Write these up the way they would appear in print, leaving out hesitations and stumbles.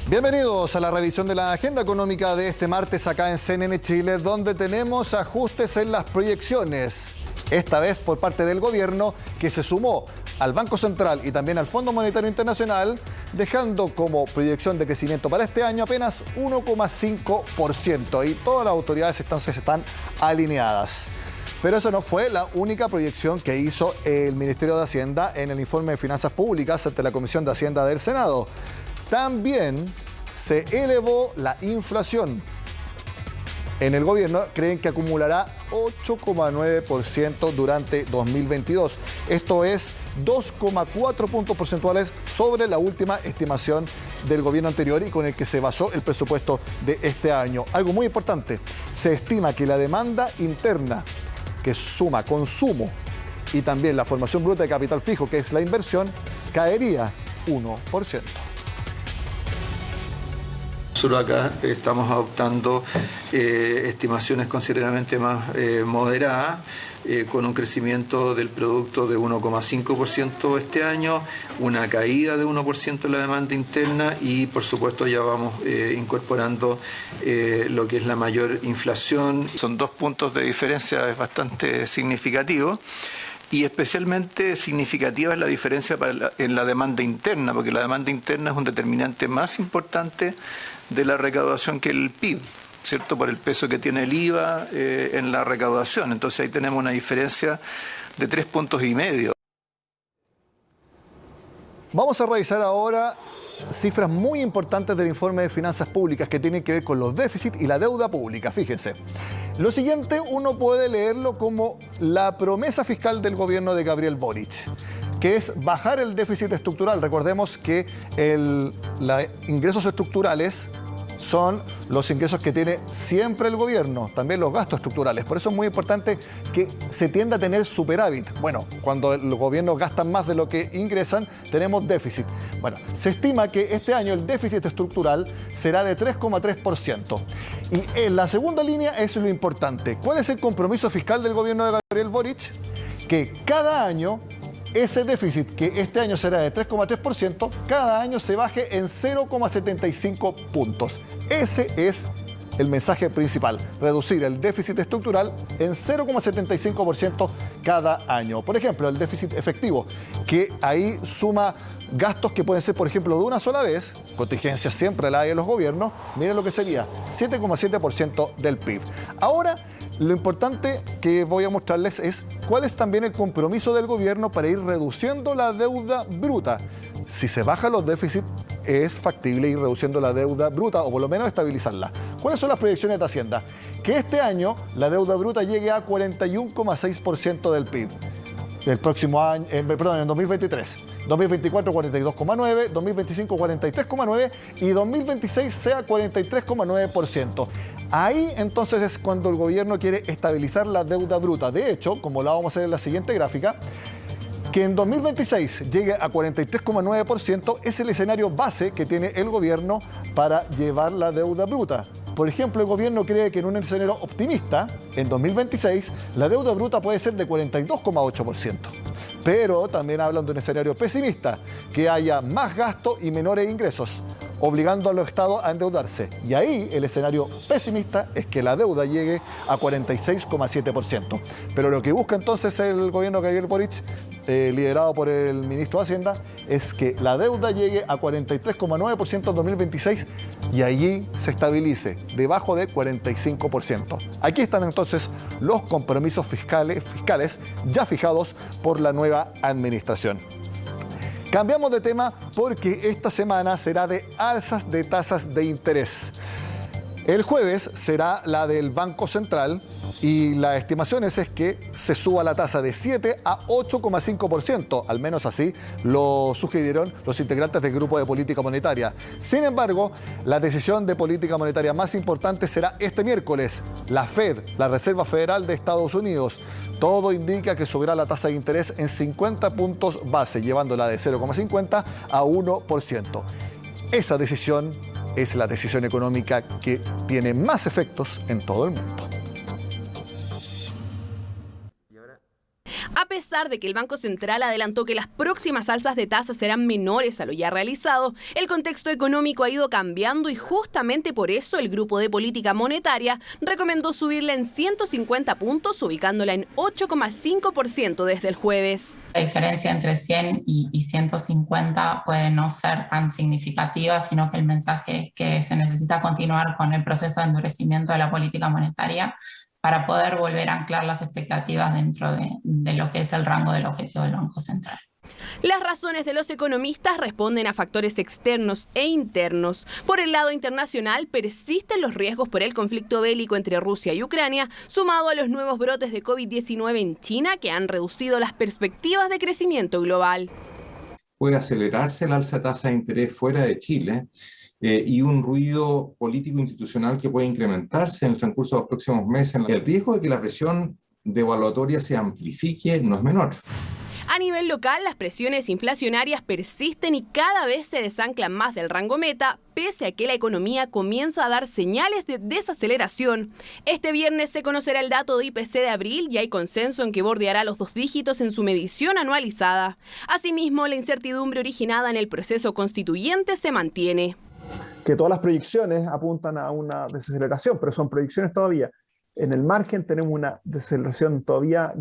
Bienvenidos a la revisión de la agenda económica de este martes acá en CNN Chile, donde tenemos ajustes en las proyecciones. Esta vez por parte del gobierno, que se sumó al Banco Central y también al Fondo Monetario Internacional, dejando como proyección de crecimiento para este año apenas 1,5%. Y todas las autoridades entonces están alineadas. Pero eso no fue la única proyección que hizo el Ministerio de Hacienda en el informe de Finanzas Públicas ante la Comisión de Hacienda del Senado. También se elevó la inflación. En el gobierno creen que acumulará 8,9% durante 2022. Esto es 2,4 puntos porcentuales sobre la última estimación del gobierno anterior y con el que se basó el presupuesto de este año. Algo muy importante, se estima que la demanda interna, que suma consumo y también la formación bruta de capital fijo, que es la inversión, caería 1%. Nosotros acá estamos adoptando estimaciones considerablemente más moderadas, con un crecimiento del producto de 1,5% este año, una caída de 1% en la demanda interna y por supuesto ya vamos incorporando lo que es la mayor inflación. Son 2 puntos de diferencia, es bastante significativo. Y especialmente significativa es la diferencia en la demanda interna, porque la demanda interna es un determinante más importante de la recaudación que el PIB, ¿cierto? Por el peso que tiene el IVA en la recaudación. Entonces ahí tenemos una diferencia de 3,5 puntos. Vamos a revisar ahora cifras muy importantes del informe de finanzas públicas que tienen que ver con los déficits y la deuda pública. Fíjense, lo siguiente uno puede leerlo como la promesa fiscal del gobierno de Gabriel Boric, que es bajar el déficit estructural. Recordemos que los ingresos estructurales son los ingresos que tiene siempre el gobierno, también los gastos estructurales. Por eso es muy importante que se tienda a tener superávit. Bueno, cuando los gobiernos gastan más de lo que ingresan, tenemos déficit. Bueno, se estima que este año el déficit estructural será de 3,3%. Y en la segunda línea es lo importante. ¿Cuál es el compromiso fiscal del gobierno de Gabriel Boric? Que cada año ese déficit, que este año será de 3,3%, cada año se baje en 0,75 puntos. Ese es el mensaje principal, reducir el déficit estructural en 0,75% cada año. Por ejemplo, el déficit efectivo, que ahí suma gastos que pueden ser, por ejemplo, de una sola vez, contingencias siempre la hay en los gobiernos, miren lo que sería, 7,7% del PIB. Ahora, lo importante que voy a mostrarles es cuál es también el compromiso del gobierno para ir reduciendo la deuda bruta. Si se bajan los déficits, es factible ir reduciendo la deuda bruta o por lo menos estabilizarla. ¿Cuáles son las proyecciones de Hacienda? Que este año la deuda bruta llegue a 41,6% del PIB. El próximo año, en 2023. 2024 42,9%, 2025 43,9% y 2026 sea 43,9%. Ahí entonces es cuando el gobierno quiere estabilizar la deuda bruta. De hecho, como la vamos a hacer en la siguiente gráfica, que en 2026 llegue a 43,9% es el escenario base que tiene el gobierno para llevar la deuda bruta. Por ejemplo, el gobierno cree que en un escenario optimista, en 2026, la deuda bruta puede ser de 42,8%. Pero también hablan de un escenario pesimista, que haya más gasto y menores ingresos, obligando a los estados a endeudarse. Y ahí el escenario pesimista es que la deuda llegue a 46,7%. Pero lo que busca entonces el gobierno de Gabriel Boric, liderado por el ministro de Hacienda, es que la deuda llegue a 43,9% en 2026 y allí se estabilice debajo de 45%. Aquí están entonces los compromisos fiscales ya fijados por la nueva administración. Cambiamos de tema porque esta semana será de alzas de tasas de interés. El jueves será la del Banco Central y la estimación es que se suba la tasa de 7 a 8,5%. Al menos así lo sugirieron los integrantes del Grupo de Política Monetaria. Sin embargo, la decisión de política monetaria más importante será este miércoles. La Fed, la Reserva Federal de Estados Unidos. Todo indica que subirá la tasa de interés en 50 puntos base, llevándola de 0,50 a 1%. Esa decisión es la decisión económica que tiene más efectos en todo el mundo. A pesar pesar de que el Banco Central adelantó que las próximas alzas de tasas serán menores a lo ya realizado, el contexto económico ha ido cambiando y justamente por eso el Grupo de Política Monetaria recomendó subirla en 150 puntos, ubicándola en 8,5% desde el jueves. La diferencia entre 100 y 150 puede no ser tan significativa, sino que el mensaje es que se necesita continuar con el proceso de endurecimiento de la política monetaria para poder volver a anclar las expectativas dentro de lo que es el rango del objetivo del Banco Central. Las razones de los economistas responden a factores externos e internos. Por el lado internacional, persisten los riesgos por el conflicto bélico entre Rusia y Ucrania, sumado a los nuevos brotes de COVID-19 en China, que han reducido las perspectivas de crecimiento global. Puede acelerarse el alza de tasa de interés fuera de Chile y un ruido político institucional que puede incrementarse en el transcurso de los próximos meses. El riesgo de que la presión devaluatoria se amplifique no es menor. A nivel local, las presiones inflacionarias persisten y cada vez se desanclan más del rango meta, pese a que la economía comienza a dar señales de desaceleración. Este viernes se conocerá el dato de IPC de abril y hay consenso en que bordeará los 2 dígitos en su medición anualizada. Asimismo, la incertidumbre originada en el proceso constituyente se mantiene. Que todas las proyecciones apuntan a una desaceleración, pero son proyecciones todavía. En el margen tenemos una desaceleración todavía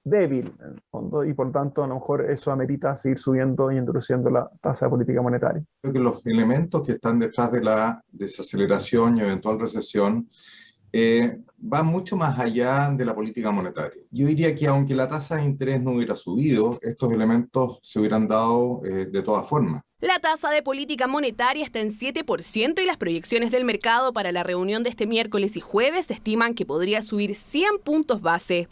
débil, en el fondo, y por tanto a lo mejor eso amerita seguir subiendo y endureciendo la tasa de política monetaria. Creo que los elementos que están detrás de la desaceleración y eventual recesión van mucho más allá de la política monetaria. Yo diría que aunque la tasa de interés no hubiera subido, estos elementos se hubieran dado de todas formas. La tasa de política monetaria está en 7% y las proyecciones del mercado para la reunión de este miércoles y jueves estiman que podría subir 100 puntos base.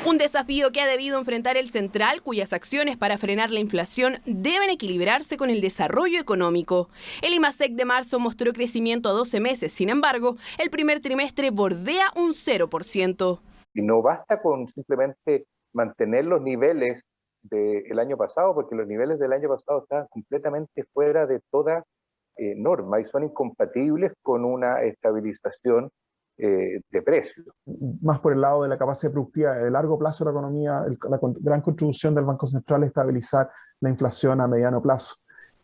Un desafío que ha debido enfrentar el central, cuyas acciones para frenar la inflación deben equilibrarse con el desarrollo económico. El IMASEC de marzo mostró crecimiento a 12 meses, sin embargo, el primer trimestre bordea un 0%. Y no basta con simplemente mantener los niveles del año pasado, porque los niveles del año pasado estaban completamente fuera de toda norma y son incompatibles con una estabilización de precios. Más por el lado de la capacidad productiva de largo plazo de la economía, la gran contribución del Banco Central es estabilizar la inflación a mediano plazo.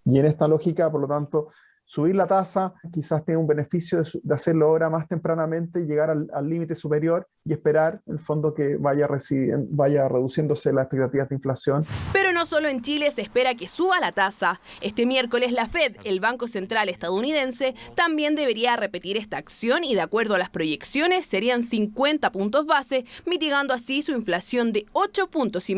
Y en esta lógica, por lo tanto, subir la tasa quizás tenga un beneficio de hacerlo ahora más tempranamente, llegar al límite superior y esperar, en el fondo, que vaya reduciéndose las expectativas de inflación. Pero no solo en Chile se espera que suba la tasa. Este miércoles la Fed, el Banco Central estadounidense, también debería repetir esta acción y de acuerdo a las proyecciones serían 50 puntos base, mitigando así su inflación de 8,5 puntos.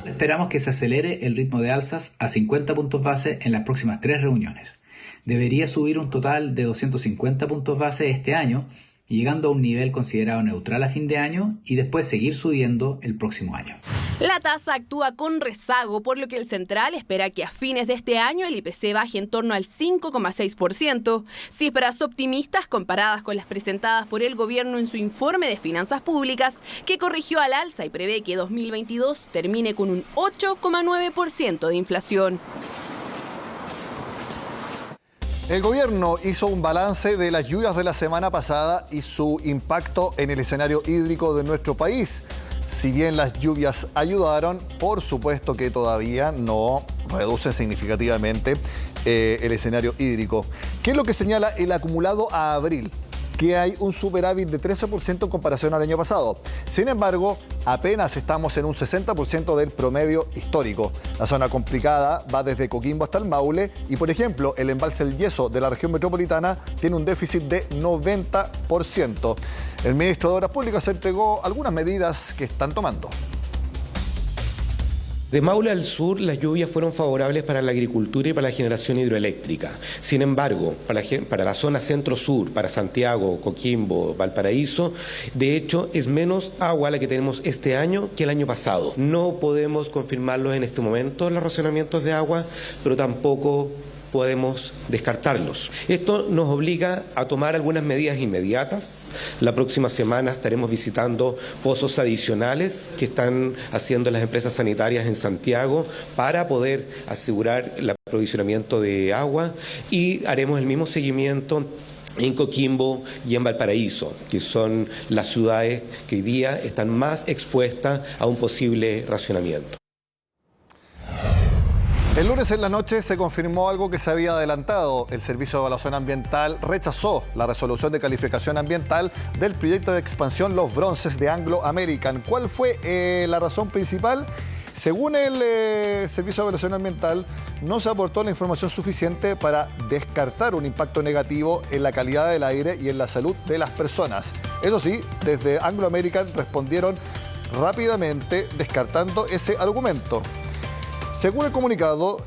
Esperamos que se acelere el ritmo de alzas a 50 puntos base en las próximas 3 reuniones. Debería subir un total de 250 puntos base este año, llegando a un nivel considerado neutral a fin de año y después seguir subiendo el próximo año. La tasa actúa con rezago, por lo que el central espera que a fines de este año el IPC baje en torno al 5,6%, cifras optimistas comparadas con las presentadas por el gobierno en su informe de finanzas públicas, que corrigió al alza y prevé que 2022 termine con un 8,9% de inflación. El gobierno hizo un balance de las lluvias de la semana pasada y su impacto en el escenario hídrico de nuestro país. Si bien las lluvias ayudaron, por supuesto que todavía no reducen significativamente el escenario hídrico. ¿Qué es lo que señala el acumulado a abril? Que hay un superávit de 13% en comparación al año pasado. Sin embargo, apenas estamos en un 60% del promedio histórico. La zona complicada va desde Coquimbo hasta el Maule y, por ejemplo, el embalse El Yeso de la región metropolitana tiene un déficit de 90%. El ministro de Obras Públicas entregó algunas medidas que están tomando. De Maule al sur, las lluvias fueron favorables para la agricultura y para la generación hidroeléctrica. Sin embargo, para la zona centro-sur, para Santiago, Coquimbo, Valparaíso, de hecho, es menos agua la que tenemos este año que el año pasado. No podemos confirmarlos en este momento, los racionamientos de agua, pero tampoco podemos descartarlos. Esto nos obliga a tomar algunas medidas inmediatas. La próxima semana estaremos visitando pozos adicionales que están haciendo las empresas sanitarias en Santiago para poder asegurar el aprovisionamiento de agua y haremos el mismo seguimiento en Coquimbo y en Valparaíso, que son las ciudades que hoy día están más expuestas a un posible racionamiento. El lunes en la noche se confirmó algo que se había adelantado. El Servicio de Evaluación Ambiental rechazó la resolución de calificación ambiental del proyecto de expansión Los Bronces de Anglo American. ¿Cuál fue la razón principal? Según el Servicio de Evaluación Ambiental, no se aportó la información suficiente para descartar un impacto negativo en la calidad del aire y en la salud de las personas. Eso sí, desde Anglo American respondieron rápidamente descartando ese argumento. Según el comunicado,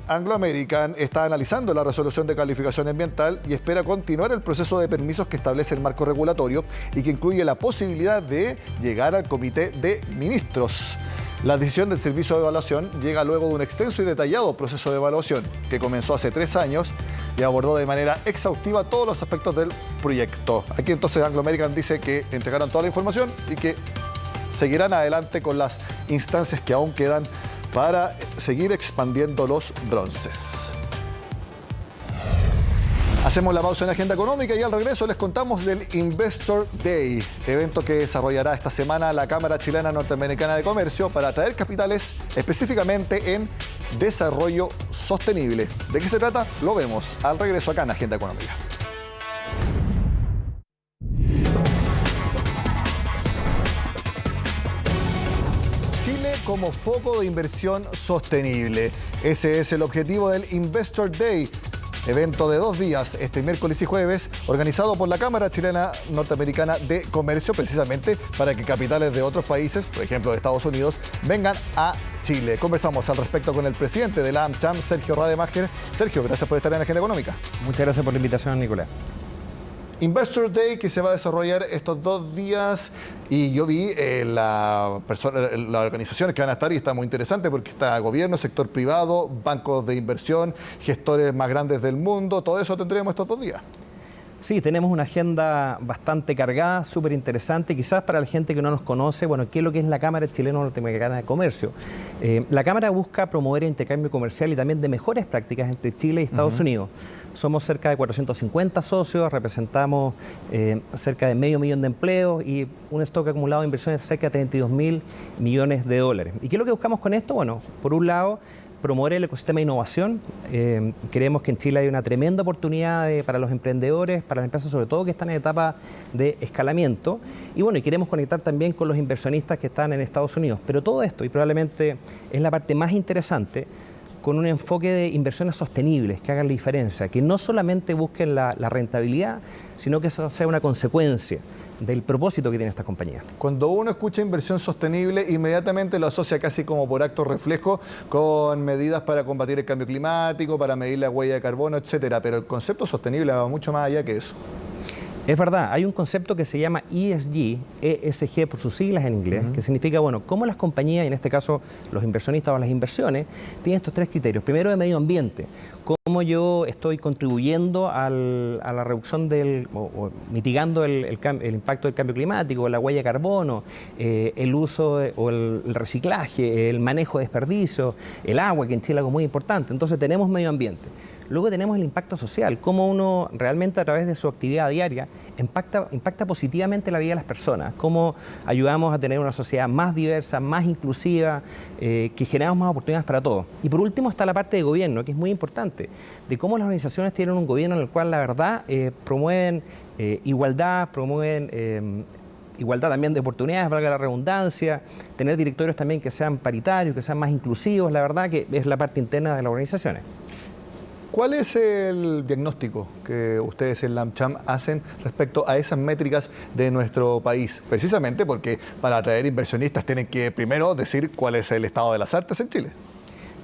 Anglo American está analizando la resolución de calificación ambiental y espera continuar el proceso de permisos que establece el marco regulatorio y que incluye la posibilidad de llegar al Comité de Ministros. La decisión del Servicio de Evaluación llega luego de un extenso y detallado proceso de evaluación que comenzó hace 3 años y abordó de manera exhaustiva todos los aspectos del proyecto. Aquí entonces Anglo American dice que entregaron toda la información y que seguirán adelante con las instancias que aún quedan para seguir expandiendo los bronces. Hacemos la pausa en Agenda Económica y al regreso les contamos del Investor Day, evento que desarrollará esta semana la Cámara Chilena Norteamericana de Comercio para atraer capitales específicamente en desarrollo sostenible. ¿De qué se trata? Lo vemos al regreso acá en Agenda Económica. Como foco de inversión sostenible. Ese es el objetivo del Investor Day, evento de 2 días, este miércoles y jueves, organizado por la Cámara Chilena Norteamericana de Comercio, precisamente para que capitales de otros países, por ejemplo de Estados Unidos, vengan a Chile. Conversamos al respecto con el presidente de la AmCham, Sergio Rademacher. Sergio, gracias por estar en Agenda Económica. Muchas gracias por la invitación, Nicolás. Investor Day que se va a desarrollar estos 2 días y yo vi las organizaciones que van a estar y está muy interesante porque está gobierno, sector privado, bancos de inversión, gestores más grandes del mundo, todo eso tendremos estos 2 días. Sí, tenemos una agenda bastante cargada, súper interesante. Quizás para la gente que no nos conoce, bueno, ¿qué es lo que es la Cámara Chilena Norteamericana de Comercio? La Cámara busca promover el intercambio comercial y también de mejores prácticas entre Chile y Estados Unidos. Somos cerca de 450 socios, representamos cerca de $500,000 de empleos y un stock acumulado de inversiones de cerca de $32.000 millones. ¿Y qué es lo que buscamos con esto? Bueno, por un lado, promover el ecosistema de innovación. Creemos que en Chile hay una tremenda oportunidad para los emprendedores, para las empresas sobre todo que están en etapa de escalamiento. Y bueno, y queremos conectar también con los inversionistas que están en Estados Unidos. Pero todo esto, y probablemente es la parte más interesante, con un enfoque de inversiones sostenibles que hagan la diferencia, que no solamente busquen la rentabilidad, sino que eso sea una consecuencia del propósito que tiene esta compañía. Cuando uno escucha inversión sostenible, inmediatamente lo asocia casi como por acto reflejo con medidas para combatir el cambio climático, para medir la huella de carbono, etcétera. Pero el concepto sostenible va mucho más allá que eso. Es verdad, hay un concepto que se llama ESG, ESG por sus siglas en inglés, que significa, bueno, cómo las compañías, y en este caso los inversionistas o las inversiones, tienen estos 3 criterios. Primero, de medio ambiente, cómo yo estoy contribuyendo a la reducción o mitigando el impacto del cambio climático, la huella de carbono, el uso o el reciclaje, el manejo de desperdicios, el agua, que en Chile es algo muy importante. Entonces tenemos medio ambiente. Luego tenemos el impacto social, cómo uno realmente a través de su actividad diaria impacta positivamente la vida de las personas, cómo ayudamos a tener una sociedad más diversa, más inclusiva, que generamos más oportunidades para todos. Y por último está la parte de gobierno, que es muy importante, de cómo las organizaciones tienen un gobierno en el cual la verdad promueven igualdad, promueven igualdad también de oportunidades, valga la redundancia, tener directorios también que sean paritarios, que sean más inclusivos, la verdad que es la parte interna de las organizaciones. ¿Cuál es el diagnóstico que ustedes en la AmCham hacen respecto a esas métricas de nuestro país? Precisamente porque para atraer inversionistas tienen que primero decir cuál es el estado de las artes en Chile.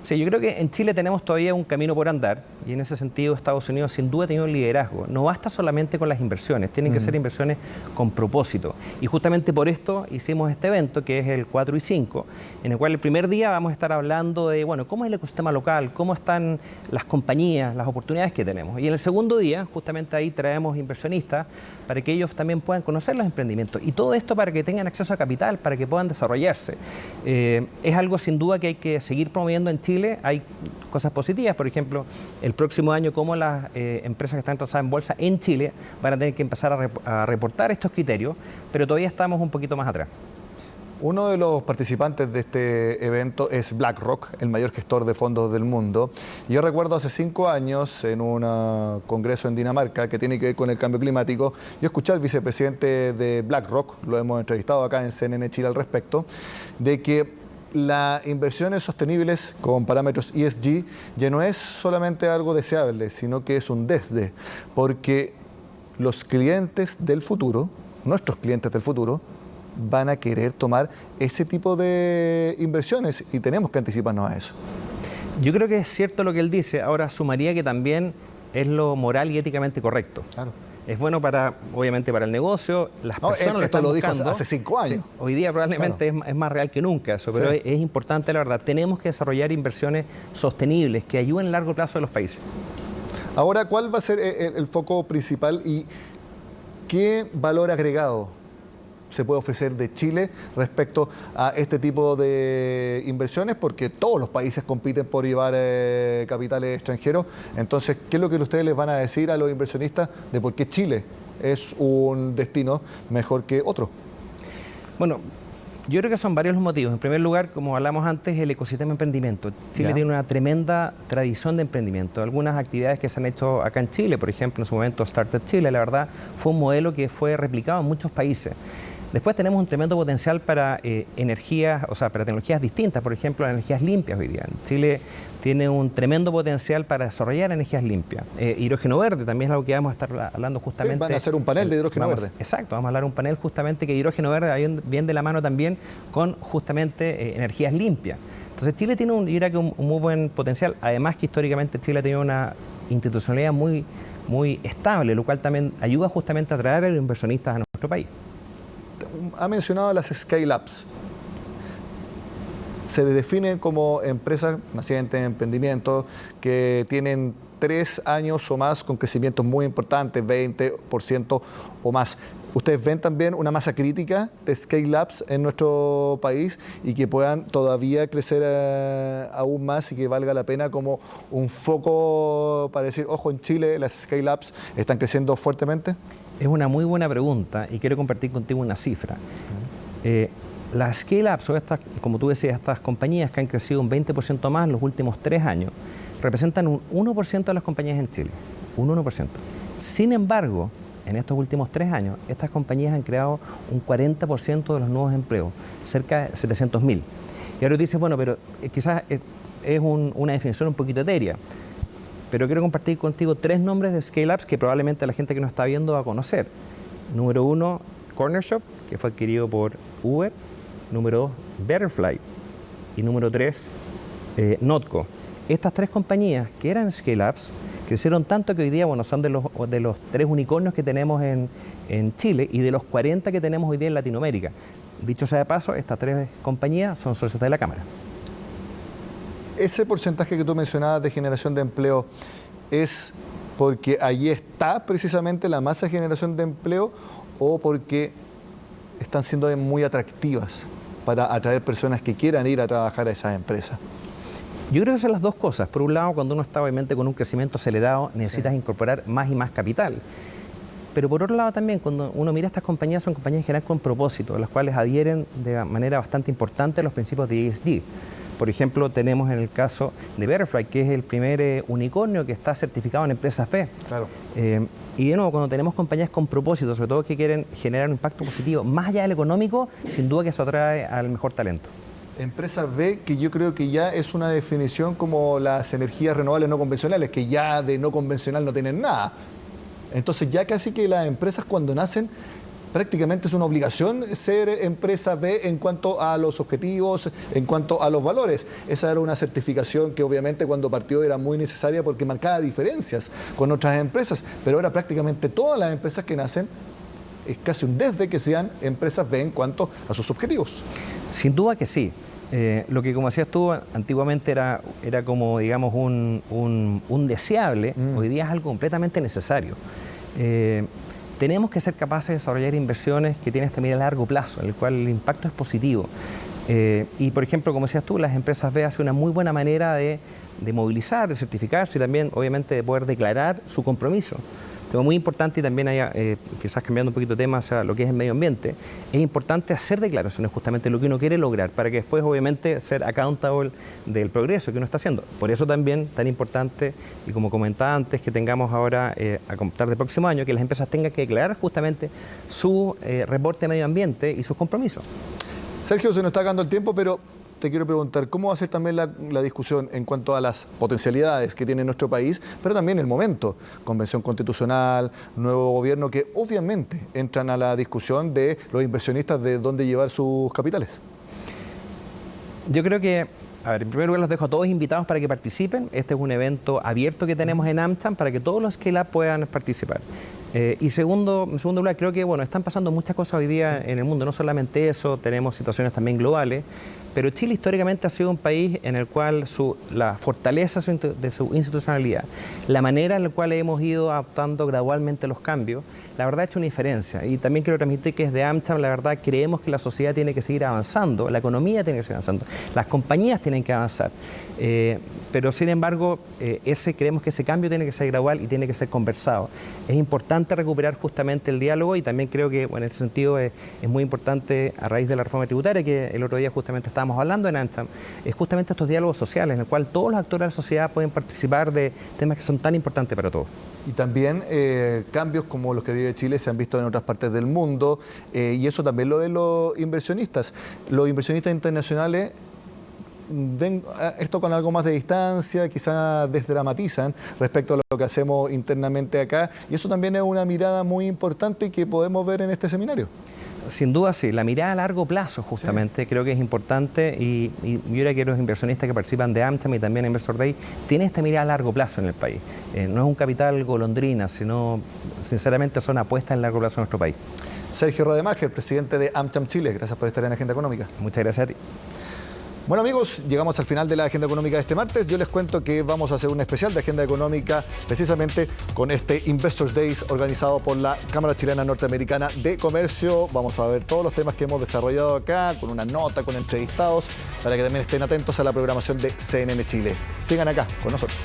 Sí, yo creo que en Chile tenemos todavía un camino por andar y en ese sentido Estados Unidos sin duda ha tenido un liderazgo. No basta solamente con las inversiones, tienen que ser inversiones con propósito. Y justamente por esto hicimos este evento que es el 4 y 5, en el cual el primer día vamos a estar hablando de, bueno, cómo es el ecosistema local, cómo están las compañías, las oportunidades que tenemos. Y en el segundo día, justamente ahí traemos inversionistas para que ellos también puedan conocer los emprendimientos. Y todo esto para que tengan acceso a capital, para que puedan desarrollarse. Es algo sin duda que hay que seguir promoviendo en Chile. Hay cosas positivas, por ejemplo, el próximo año cómo las empresas que están trazadas en bolsa en Chile van a tener que empezar a reportar estos criterios, pero todavía estamos un poquito más atrás. Uno de los participantes de este evento es BlackRock, el mayor gestor de fondos del mundo. Y yo recuerdo hace 5 años, en un congreso en Dinamarca que tiene que ver con el cambio climático, yo escuché al vicepresidente de BlackRock, lo hemos entrevistado acá en CNN Chile al respecto, de que las inversiones sostenibles con parámetros ESG ya no es solamente algo deseable, sino que es un desde, porque los clientes del futuro, nuestros clientes del futuro, van a querer tomar ese tipo de inversiones y tenemos que anticiparnos a eso. Yo creo que es cierto lo que él dice, ahora sumaría que también es lo moral y éticamente correcto. Claro. Es bueno obviamente para el negocio, las personas esto lo dijo buscando. hace 5 años. Sí, hoy día probablemente es más real que nunca eso, pero es importante la verdad. Tenemos que desarrollar inversiones sostenibles que ayuden a largo plazo de los países. Ahora, ¿cuál va a ser el foco principal y qué valor agregado se puede ofrecer de Chile respecto a este tipo de inversiones? Porque todos los países compiten por llevar capitales extranjeros. Entonces, ¿qué es lo que ustedes les van a decir a los inversionistas de por qué Chile es un destino mejor que otro? Bueno, yo creo que son varios los motivos. En primer lugar, como hablamos antes, el ecosistema de emprendimiento. Chile tiene una tremenda tradición de emprendimiento. Algunas actividades que se han hecho acá en Chile, por ejemplo, en su momento Startup Chile, la verdad, fue un modelo que fue replicado en muchos países. Después tenemos un tremendo potencial para energías, o sea, para tecnologías distintas, por ejemplo, energías limpias hoy día. Chile tiene un tremendo potencial para desarrollar energías limpias. Hidrógeno verde también es algo que vamos a estar hablando justamente. Sí, van a hacer un panel de hidrógeno verde. Exacto, vamos a hablar de un panel justamente que hidrógeno verde viene de la mano también con justamente energías limpias. Entonces Chile tiene yo diría que un muy buen potencial, además que históricamente Chile ha tenido una institucionalidad muy estable, lo cual también ayuda justamente a atraer a los inversionistas a nuestro país. Ha mencionado las scale-ups. Se definen como empresas nacientes en emprendimiento que tienen 3 años o más con crecimientos muy importantes, 20% o más. ¿Ustedes ven también una masa crítica de scale-ups en nuestro país y que puedan todavía crecer aún más y que valga la pena como un foco para decir, ojo, en Chile las scale-ups están creciendo fuertemente? Es una muy buena pregunta y quiero compartir contigo una cifra. Las scale-ups, o estas, como tú decías, estas compañías que han crecido un 20% más en los últimos 3 años, representan un 1% de las compañías en Chile, un 1%. Sin embargo, en estos últimos 3 años, estas compañías han creado un 40% de los nuevos empleos, cerca de 700.000. Y ahora tú dices, bueno, pero quizás es una definición un poquito etérea, pero quiero compartir contigo 3 nombres de scale-ups que probablemente la gente que nos está viendo va a conocer. Número 1, Cornershop, que fue adquirido por Uber. Número 2, Betterfly. Y número 3, Notco. Estas 3 compañías que eran scale-ups crecieron tanto que hoy día, bueno, son de los 3 unicornios que tenemos en Chile y de los 40 que tenemos hoy día en Latinoamérica. Dicho sea de paso, estas 3 compañías son socios de la Cámara. Ese porcentaje que tú mencionabas de generación de empleo, ¿es porque allí está precisamente la masa de generación de empleo o porque están siendo muy atractivas para atraer personas que quieran ir a trabajar a esas empresas? Yo creo que son las dos cosas. Por un lado, cuando uno está obviamente con un crecimiento acelerado, necesitas incorporar más y más capital. Pero por otro lado también, cuando uno mira estas compañías, son compañías en general con propósito, las cuales adhieren de manera bastante importante a los principios de ESG. Por ejemplo, tenemos en el caso de Betterfly, que es el primer unicornio que está certificado en empresas B. Claro. Y de nuevo, cuando tenemos compañías con propósito, sobre todo que quieren generar un impacto positivo, más allá del económico, sin duda que eso atrae al mejor talento. Empresas B, que yo creo que ya es una definición como las energías renovables no convencionales, que ya de no convencional no tienen nada. Entonces ya casi que las empresas cuando nacen, prácticamente es una obligación ser empresa B en cuanto a los objetivos, en cuanto a los valores. Esa era una certificación que obviamente cuando partió era muy necesaria porque marcaba diferencias con otras empresas, pero ahora prácticamente todas las empresas que nacen es casi un desde que sean empresas B en cuanto a sus objetivos. Sin duda que sí. Lo que, como decías tú, antiguamente era como, digamos, un deseable, hoy día es algo completamente necesario. Tenemos que ser capaces de desarrollar inversiones que tienen esta mirada a largo plazo, en el cual el impacto es positivo. Y, por ejemplo, como decías tú, las empresas B hacen una muy buena manera de movilizar, de certificarse y también, obviamente, de poder declarar su compromiso. Tema muy importante, y también hay, quizás cambiando un poquito de tema hacia lo que es el medio ambiente, es importante hacer declaraciones justamente de lo que uno quiere lograr para que después, obviamente, ser accountable del progreso que uno está haciendo. Por eso también tan importante, y como comentaba antes, que tengamos ahora, a contar del próximo año, que las empresas tengan que declarar justamente su reporte de medio ambiente y sus compromisos. Sergio, se nos está acabando el tiempo, pero te quiero preguntar, ¿cómo va a ser también la discusión en cuanto a las potencialidades que tiene nuestro país, pero también el momento? Convención Constitucional, nuevo gobierno, que obviamente entran a la discusión de los inversionistas de dónde llevar sus capitales. Yo creo que, a ver, en primer lugar los dejo a todos invitados para que participen. Este es un evento abierto que tenemos en AmCham para que todos los que puedan participar. Y en segundo lugar, creo que están pasando muchas cosas hoy día en el mundo, no solamente eso, tenemos situaciones también globales, pero Chile históricamente ha sido un país en el cual la fortaleza de su institucionalidad, la manera en la cual hemos ido adaptando gradualmente los cambios, la verdad ha hecho una diferencia. Y también quiero transmitir que desde AmCham, la verdad, creemos que la sociedad tiene que seguir avanzando, la economía tiene que seguir avanzando, las compañías tienen que avanzar. Pero sin embargo, creemos que ese cambio tiene que ser gradual y tiene que ser conversado. Es importante recuperar justamente el diálogo y también creo que en ese sentido es muy importante, a raíz de la reforma tributaria que el otro día justamente estábamos hablando en AmCham, es justamente estos diálogos sociales en el cual todos los actores de la sociedad pueden participar de temas que son tan importantes para todos. Y también cambios como los que vive Chile se han visto en otras partes del mundo, y eso también lo de los inversionistas. Los inversionistas internacionales ven esto con algo más de distancia, quizás desdramatizan respecto a lo que hacemos internamente acá, y eso también es una mirada muy importante que podemos ver en este seminario. Sin duda sí, la mirada a largo plazo justamente creo que es importante y yo creo que los inversionistas que participan de AmCham y también Investor Day tienen esta mirada a largo plazo en el país. No es un capital golondrina, sino sinceramente son apuestas a largo plazo en nuestro país. Sergio Rademacher, presidente de AmCham Chile, gracias por estar en Agenda Económica. Muchas gracias a ti. Bueno amigos, llegamos al final de la Agenda Económica de este martes. Yo les cuento que vamos a hacer un especial de Agenda Económica precisamente con este Investors Days organizado por la Cámara Chilena Norteamericana de Comercio. Vamos a ver todos los temas que hemos desarrollado acá, con una nota, con entrevistados, para que también estén atentos a la programación de CNN Chile. Sigan acá con nosotros.